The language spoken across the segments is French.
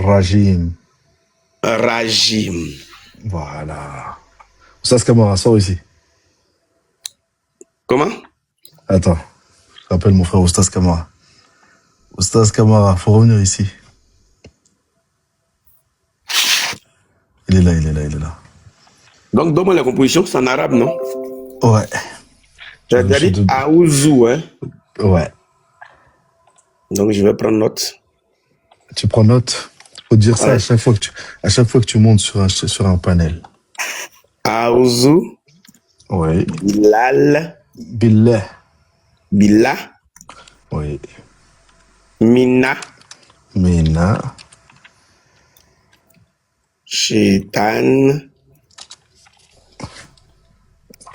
Rajim. Rajim. Voilà. Oustaz Kamara, sors ici. Comment? Attends, je rappelle mon frère Oustaz Kamara. Oustaz Kamara, faut revenir ici. Il est là, il est là, il est là. Donc, donne-moi la composition, c'est en arabe, non? Ouais. Tu as dit Aouzou, hein? Ouais. Donc, je vais prendre note. Tu prends note. Faut dire ça à chaque fois que tu montes sur un panel. Aouzou. Oui. Bilal. Billah. Billah. Oui. Mina. Mina. Shaitan.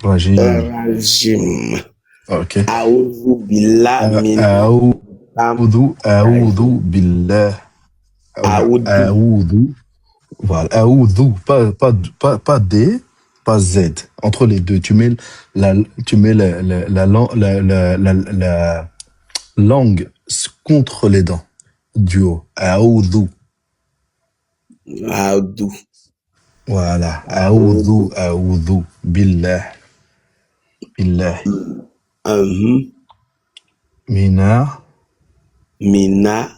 Rajim. Rajim. Ok. Aouzou billah mina. Aoudou billah. Aoudou. Aoudou. Voilà. Aoudou. Pas D, pas Z. Entre les deux. Tu mets la langue contre les dents. Du haut. Aoudou. Aoudou. Voilà. Aoudou. Billah. Billah. Mina. Mina.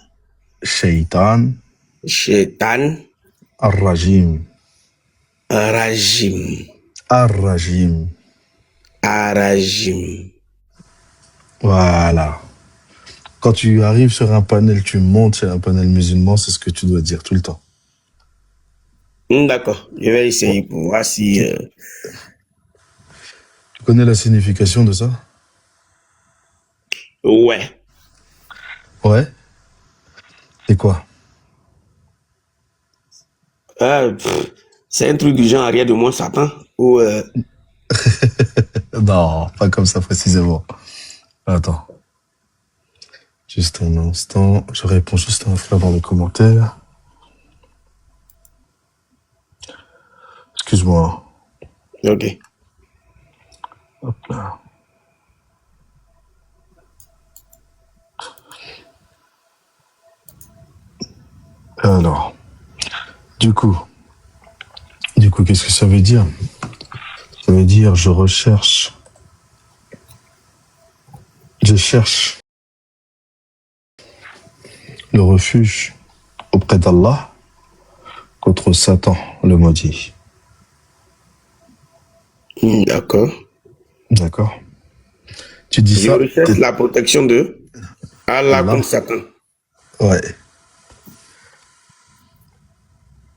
Shaitan. Shaitan. Ar-Rajim. Rajim. Ar-Rajim. Arajim. Voilà. Quand tu arrives sur un panel, tu montes sur un panel musulman, c'est ce que tu dois dire tout le temps. D'accord. Je vais essayer pour voir si... Tu connais la signification de ça? Ouais. Ouais? C'est quoi? C'est un truc du genre arrière de moi, Satan. Ou Non, pas comme ça précisément. Attends. Juste un instant. Je réponds juste à un frère dans les commentaires. Excuse-moi. Ok. Hop là. Alors, du coup, qu'est-ce que ça veut dire? Ça veut dire je cherche le refuge auprès d'Allah contre Satan, le maudit. D'accord. D'accord. Tu dis ça. Je recherche la protection de Allah contre Satan. Ouais.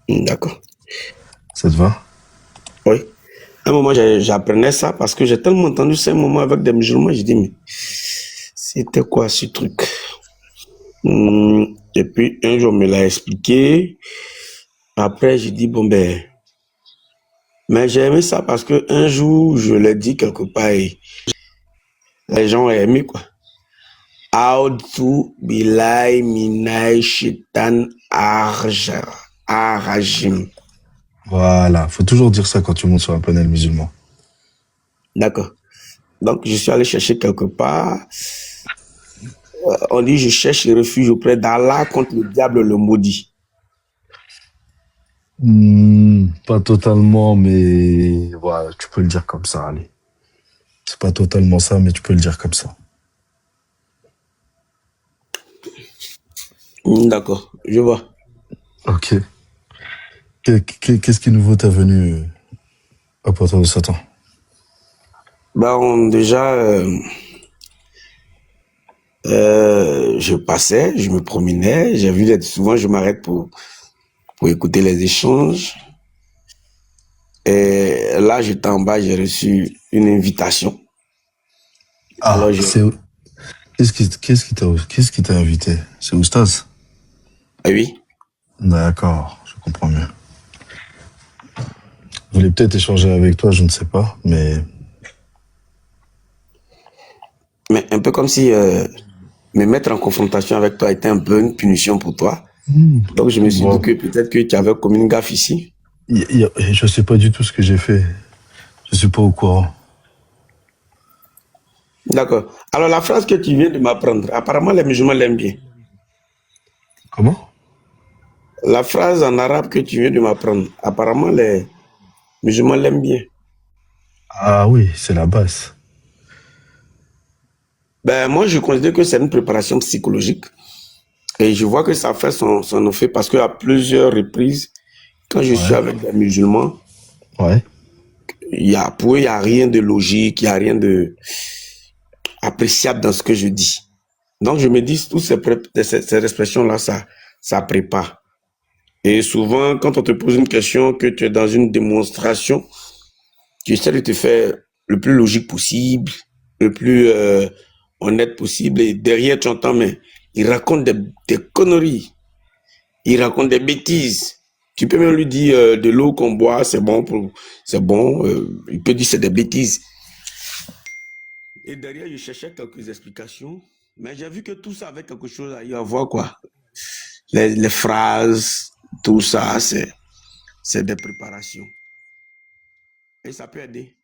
D'accord. Ça te va? Oui. À un moment, j'apprenais ça parce que j'ai tellement entendu ces moments avec des musulmans, j'ai dit, mais c'était quoi ce truc? Et puis, un jour, on me l'a expliqué. Après, j'ai dit, bon, ben, mais j'ai aimé ça parce que un jour, je l'ai dit quelque part et les gens ont aimé, quoi. Aoudou bilay minay shaitan arajim. Voilà. Faut toujours dire ça quand tu montes sur un panel musulman. D'accord. Donc, je suis allé chercher quelque part. On dit, je cherche le refuge auprès d'Allah contre le diable, le maudit. Pas totalement, mais voilà, tu peux le dire comme ça, allez. C'est pas totalement ça, mais tu peux le dire comme ça. D'accord, je vois. Ok. Qu'est-ce qui nouveau t'est venu à partir de Satan? Ben, déjà, je passais, je me promenais, j'ai vu souvent je m'arrête pour écouter les échanges. Et là, j'étais en bas, j'ai reçu une invitation. Ah, alors qu'est-ce qui t'a invité? C'est Oustaz? Ah oui. D'accord, je comprends mieux. Je voulais peut-être échanger avec toi, je ne sais pas, mais... Mais un peu comme si me mettre en confrontation avec toi était un peu une punition pour toi. Donc, je me suis dit que peut-être que tu avais commis une gaffe ici. Je ne sais pas du tout ce que j'ai fait. Je ne suis pas au courant. D'accord. Alors, la phrase que tu viens de m'apprendre, apparemment, les musulmans l'aiment bien. Comment? La phrase en arabe que tu viens de m'apprendre, apparemment les musulmans l'aiment bien. Ah oui, c'est la base. Ben, moi, je considère que c'est une préparation psychologique et je vois que ça fait son effet parce qu'à plusieurs reprises, quand je suis Ouais, avec des musulmans, ouais. pour eux, il n'y a rien de logique, il n'y a rien de appréciable dans ce que je dis. Donc, je me dis, toutes ces expressions-là, ça prépare. Et souvent, quand on te pose une question, que tu es dans une démonstration, tu essaies de te faire le plus logique possible, le plus honnête possible. Et derrière, tu entends, mais il raconte des conneries, il raconte des bêtises. Tu peux même lui dire de l'eau qu'on boit, c'est bon, c'est bon. Il peut dire c'est des bêtises. Et derrière, je cherchais quelques explications, mais j'ai vu que tout ça avait quelque chose à y avoir, quoi. Les phrases, tout ça, c'est des préparations. Et ça peut aider.